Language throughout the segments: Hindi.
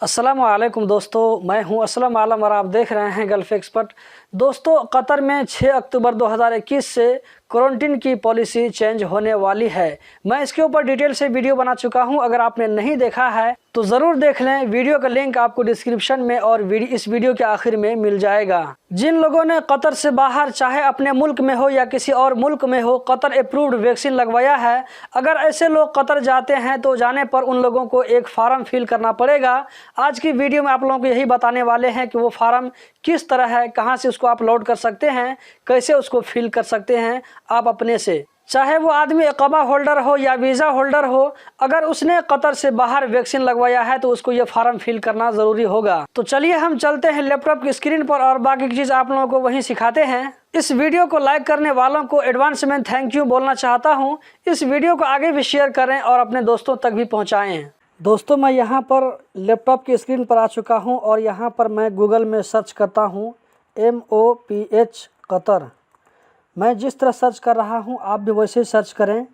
अस्सलामु अलैकुम दोस्तों, मैं हूं असलम आलम और आप देख रहे हैं गल्फ एक्सपर्ट। दोस्तों, कतर में 6 अक्टूबर 2021 से क्वारंटीन की पॉलिसी चेंज होने वाली है। मैं इसके ऊपर डिटेल से वीडियो बना चुका हूं। अगर आपने नहीं देखा है तो ज़रूर देख लें। वीडियो का लिंक आपको डिस्क्रिप्शन में और इस वीडियो के आखिर में मिल जाएगा। जिन लोगों ने कतर से बाहर, चाहे अपने मुल्क में हो या किसी और मुल्क में हो, कतर अप्रूव्ड वैक्सीन लगवाया है, अगर ऐसे लोग कतर जाते हैं तो जाने पर उन लोगों को एक फार्म फिल करना पड़ेगा। आज की वीडियो में आप लोगों को यही बताने वाले हैं कि वो फार्म किस तरह है, कहां से उसको आप लोड कर सकते हैं, कैसे उसको फिल कर सकते हैं आप अपने से। चाहे वो आदमी इकामा होल्डर हो या वीज़ा होल्डर हो, अगर उसने कतर से बाहर वैक्सीन लगवाया है तो उसको ये फार्म फिल करना ज़रूरी होगा। तो चलिए हम चलते हैं लैपटॉप की स्क्रीन पर और बाकी की चीज़ आप लोगों को वहीं सिखाते हैं। इस वीडियो को लाइक करने वालों को एडवांस में थैंक यू बोलना चाहता हूँ। इस वीडियो को आगे भी शेयर करें और अपने दोस्तों तक भी पहुँचाएँ। दोस्तों, मैं यहाँ पर लैपटॉप की स्क्रीन पर आ चुका हूँ और यहाँ पर मैं गूगल में सर्च करता हूँ MOPH कतर। मैं जिस तरह सर्च कर रहा हूँ आप भी वैसे ही सर्च करें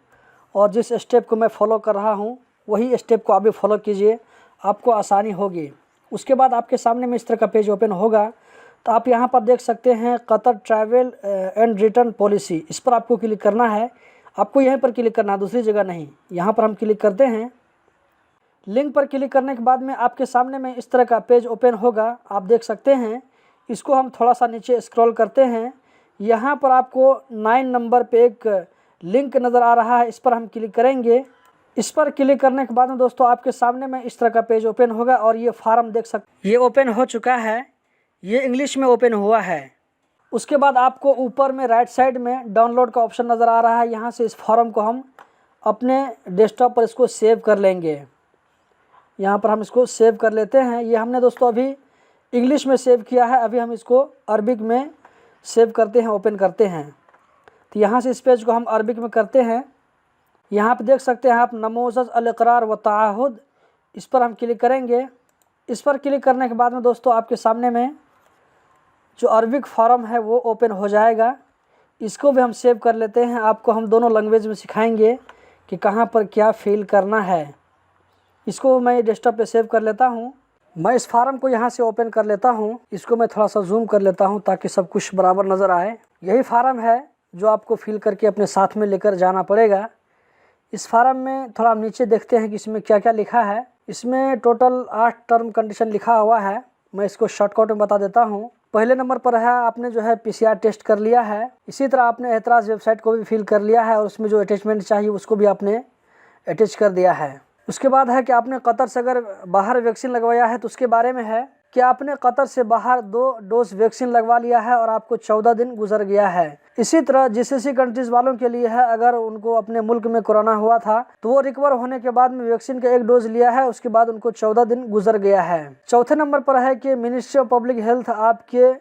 और जिस स्टेप को मैं फॉलो कर रहा हूँ वही स्टेप को आप भी फॉलो कीजिए, आपको आसानी होगी। उसके बाद आपके सामने में इस तरह का पेज ओपन होगा तो आप यहाँ पर देख सकते हैं Qatar travel and return policy. इस पर आपको क्लिक करना है। आपको यहीं पर क्लिक करना है, दूसरी जगह नहीं। यहाँ पर हम क्लिक करते हैं। लिंक पर क्लिक करने के बाद में आपके सामने में इस तरह का पेज ओपन होगा, आप देख सकते हैं। इसको हम थोड़ा सा नीचे स्क्रॉल करते हैं। यहाँ पर आपको 9 नंबर पे एक लिंक नज़र आ रहा है, इस पर हम क्लिक करेंगे। इस पर क्लिक करने के बाद में दोस्तों आपके सामने में इस तरह का पेज ओपन होगा और ये फार्म देख सकते, ये ओपन हो चुका है। ये इंग्लिश में ओपन हुआ है। उसके बाद आपको ऊपर में राइट साइड में डाउनलोड का ऑप्शन नज़र आ रहा है। यहाँ से इस फॉर्म को हम अपने डेस्कटॉप पर इसको सेव कर लेंगे। यहाँ पर हम इसको सेव कर लेते हैं। ये हमने दोस्तों अभी इंग्लिश में सेव किया है, अभी हम इसको अरबिक में सेव करते हैं, ओपन करते हैं। तो यहाँ से इस पेज को हम अरबिक में करते हैं। यहाँ पे देख सकते हैं आप नमोज़ अल इक़रार व ताअहुद, इस पर हम क्लिक करेंगे। इस पर क्लिक करने के बाद में दोस्तों आपके सामने में जो अरबिक फॉर्म है वो ओपन हो जाएगा। इसको भी हम सेव कर लेते हैं। आपको हम दोनों लैंग्वेज में सिखाएंगे कि कहाँ पर क्या फिल करना है। इसको मैं डेस्कटॉप पे सेव कर लेता हूँ। मैं इस फार्म को यहाँ से ओपन कर लेता हूँ। इसको मैं थोड़ा सा जूम कर लेता हूँ ताकि सब कुछ बराबर नज़र आए। यही फार्म है जो आपको फिल करके अपने साथ में लेकर जाना पड़ेगा। इस फार्म में थोड़ा हम नीचे देखते हैं कि इसमें क्या क्या लिखा है। इसमें टोटल 8 टर्म कंडीशन लिखा हुआ है। मैं इसको शॉर्टकट में बता देता हूँ। पहले नंबर पर है आपने जो है PCR टेस्ट कर लिया है। इसी तरह आपने एतराज़ वेबसाइट को भी फिल कर लिया है और उसमें जो अटैचमेंट चाहिए उसको भी आपने अटैच कर दिया है। उसके बाद है कि आपने कतर से अगर बाहर वैक्सीन लगवाया है तो उसके बारे में है कि आपने कतर से बाहर 2 डोज वैक्सीन लगवा लिया है और आपको 14 दिन गुजर गया है। इसी तरह GCC कंट्रीज़ वालों के लिए है, अगर उनको अपने मुल्क में कोरोना हुआ था तो वो रिकवर होने के बाद में वैक्सीन का 1 डोज लिया है, उसके बाद उनको 14 दिन गुजर गया है। चौथे नंबर पर है कि मिनिस्ट्री ऑफ पब्लिक हेल्थ आपके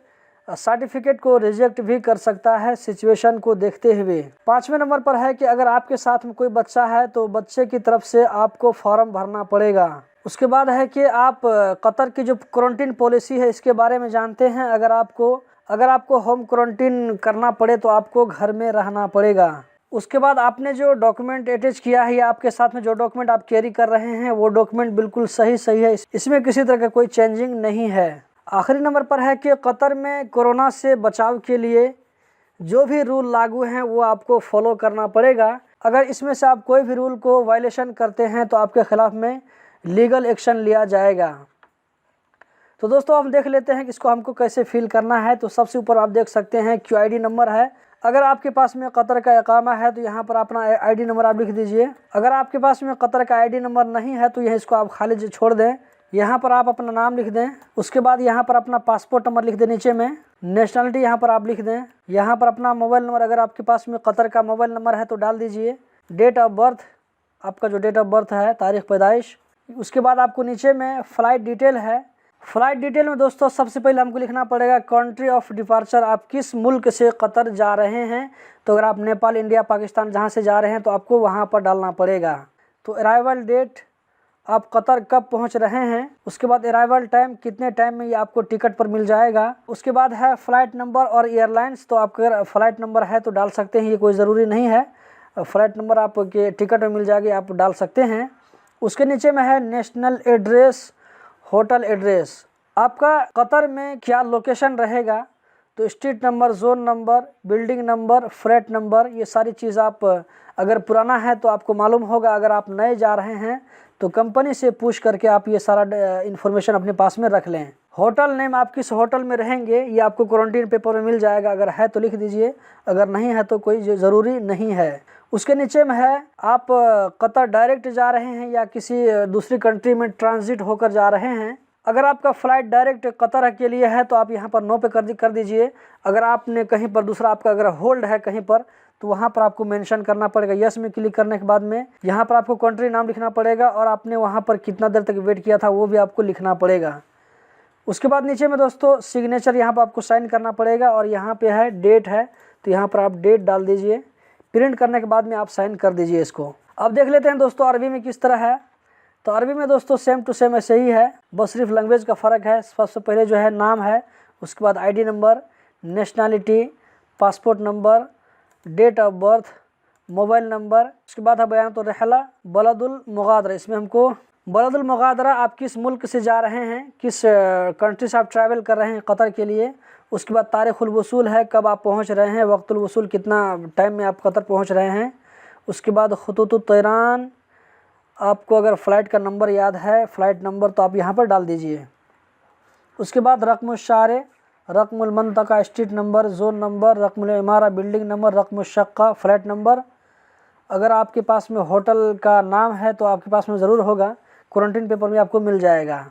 सर्टिफिकेट को रिजेक्ट भी कर सकता है सिचुएशन को देखते हुए। 5वें नंबर पर है कि अगर आपके साथ में कोई बच्चा है तो बच्चे की तरफ से आपको फॉर्म भरना पड़ेगा। उसके बाद है कि आप कतर की जो क्वारंटीन पॉलिसी है इसके बारे में जानते हैं। अगर आपको होम क्वारंटीन करना पड़े तो आपको घर में रहना पड़ेगा। उसके बाद आपने जो डॉक्यूमेंट अटैच किया है या आपके साथ में जो डॉक्यूमेंट आप कैरी कर रहे हैं वो डॉक्यूमेंट बिल्कुल सही है, इसमें किसी तरह का कोई चेंजिंग नहीं है। आखिरी नंबर पर है कि कतर में कोरोना से बचाव के लिए जो भी रूल लागू हैं वो आपको फॉलो करना पड़ेगा। अगर इसमें से आप कोई भी रूल को वायलेशन करते हैं तो आपके ख़िलाफ़ में लीगल एक्शन लिया जाएगा। तो दोस्तों हम देख लेते हैं कि इसको हमको कैसे फिल करना है। तो सबसे ऊपर आप देख सकते हैं QID नंबर है। अगर आपके पास में कतर का इकामा है तो यहाँ पर अपना ID नंबर आप लिख दीजिए। अगर आपके पास में कतर का ID नंबर नहीं है तो यह इसको आप खाली छोड़ दें। यहाँ पर आप अपना नाम लिख दें। उसके बाद यहाँ पर अपना पासपोर्ट नंबर लिख दें नीचे में। नेशनलिटी यहाँ पर आप लिख दें। यहाँ पर अपना मोबाइल नंबर, अगर आपके पास में कतर का मोबाइल नंबर है तो डाल दीजिए। डेट ऑफ बर्थ, आपका जो डेट ऑफ बर्थ है, तारीख़ पैदाइश। उसके बाद आपको नीचे में फ़्लाइट डिटेल है। फ़्लाइट डिटेल में दोस्तों सबसे पहले हमको लिखना पड़ेगा कंट्री ऑफ डिपार्चर, आप किस मुल्क से कतर जा रहे हैं। तो अगर आप नेपाल, इंडिया, पाकिस्तान जहाँ से जा रहे हैं तो आपको वहाँ पर डालना पड़ेगा। तो अराइवल डेट, आप कतर कब पहुंच रहे हैं। उसके बाद अराइवल टाइम, कितने टाइम में ये आपको टिकट पर मिल जाएगा। उसके बाद है फ़्लाइट नंबर और एयरलाइंस। तो आपका अगर फ़्लाइट नंबर है तो डाल सकते हैं, ये कोई ज़रूरी नहीं है। फ़्लाइट नंबर आपके टिकट में मिल जाएगी, आप डाल सकते हैं। उसके नीचे में है नेशनल एड्रेस, होटल एड्रेस, आपका कतर में क्या लोकेशन रहेगा, तो street number, zone number, building number, flat number, ये सारी चीज़ आप अगर पुराना है तो आपको मालूम होगा। अगर आप नए जा रहे हैं तो कंपनी से पूछ करके आप ये सारा इन्फॉर्मेशन अपने पास में रख लें। होटल नेम, आप किस होटल में रहेंगे ये आपको क्वारंटीन पेपर में मिल जाएगा। अगर है तो लिख दीजिए, अगर नहीं है तो कोई ज़रूरी नहीं है। उसके नीचे में है आप कतर डायरेक्ट जा रहे हैं या किसी दूसरी कंट्री में ट्रांजिट होकर जा रहे हैं। अगर आपका फ़्लाइट डायरेक्ट कतर के लिए है तो आप यहाँ पर नो पे कर दीजिए। अगर आपने कहीं पर दूसरा आपका अगर होल्ड है कहीं पर तो वहाँ पर आपको मेंशन करना पड़ेगा। यस में क्लिक करने के बाद में यहाँ पर आपको कंट्री नाम लिखना पड़ेगा और आपने वहाँ पर कितना देर तक वेट किया था वो भी आपको लिखना पड़ेगा। उसके बाद नीचे में दोस्तों सिग्नेचर यहाँ पर आपको साइन करना पड़ेगा और यहाँ पे है डेट है तो यहाँ पर आप डेट डाल दीजिए। प्रिंट करने के बाद में आप साइन कर दीजिए इसको। अब देख लेते हैं दोस्तों अरबी में किस तरह है। तो अरबी में दोस्तों सेम टू सेम ऐसे ही है, बस सिर्फ लैंग्वेज का फ़र्क है। सबसे पहले जो है नाम है, उसके बाद ID number, nationality, passport number, date of birth, mobile number. उसके बाद है बयान तो रहला बलदुल मुगादरा। इसमें हमको बलदुल मुगादरा आप किस मुल्क से जा रहे हैं, किस कंट्री से आप ट्रैवल कर रहे हैं कतर के लिए। उसके बाद तारीख़ुल वसूल है, कब आप पहुंच रहे हैं, वक्तुल वसूल कितना टाइम में आप कतर पहुंच रहे हैं। उसके बाद खुतूत तैरान, आपको अगर फ़्लाइट का नंबर याद है, फ़्लाइट नंबर, तो आप यहाँ पर डाल दीजिए। उसके बाद रक़्म-उश-शारे, रक़्मुल-मंतक़ा, स्ट्रीट नंबर, ज़ोन नंबर, रक़्मुल-इमारा, बिल्डिंग नंबर, रक़्मुश-शक़्क़ा, फ़्लैट नंबर। अगर आपके पास में होटल का नाम है तो आपके पास में ज़रूर होगा, क्वारंटीन पेपर में आपको मिल जाएगा।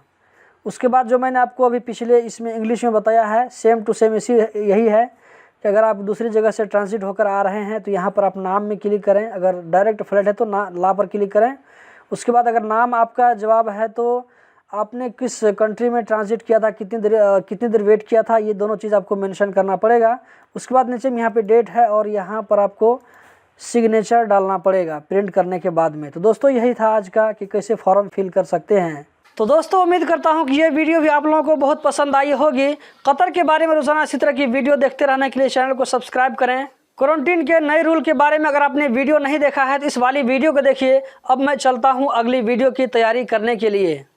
उसके बाद जो मैंने आपको अभी पिछले इसमें इंग्लिश में बताया है सेम टू सेम यही है कि अगर आप दूसरी जगह से ट्रांजिट होकर आ रहे हैं तो यहाँ पर आप नाम में क्लिक करें। अगर डायरेक्ट फ़्लाइट है तो ला पर क्लिक करें। उसके बाद अगर नाम आपका जवाब है तो आपने किस कंट्री में ट्रांजिट किया था, कितनी देर वेट किया था, ये दोनों चीज़ आपको मेंशन करना पड़ेगा। उसके बाद नीचे में यहाँ पे डेट है और यहाँ पर आपको सिग्नेचर डालना पड़ेगा प्रिंट करने के बाद में। तो दोस्तों यही था आज का कि कैसे फॉर्म फिल कर सकते हैं। तो दोस्तों उम्मीद करता हूँ कि ये वीडियो भी आप लोगों को बहुत पसंद आई होगी। कतर के बारे में रोज़ाना इसी तरह की वीडियो देखते रहने के लिए चैनल को सब्सक्राइब करें। क्वारंटीन के नए रूल के बारे में अगर आपने वीडियो नहीं देखा है तो इस वाली वीडियो को देखिए। अब मैं चलता हूँ अगली वीडियो की तैयारी करने के लिए।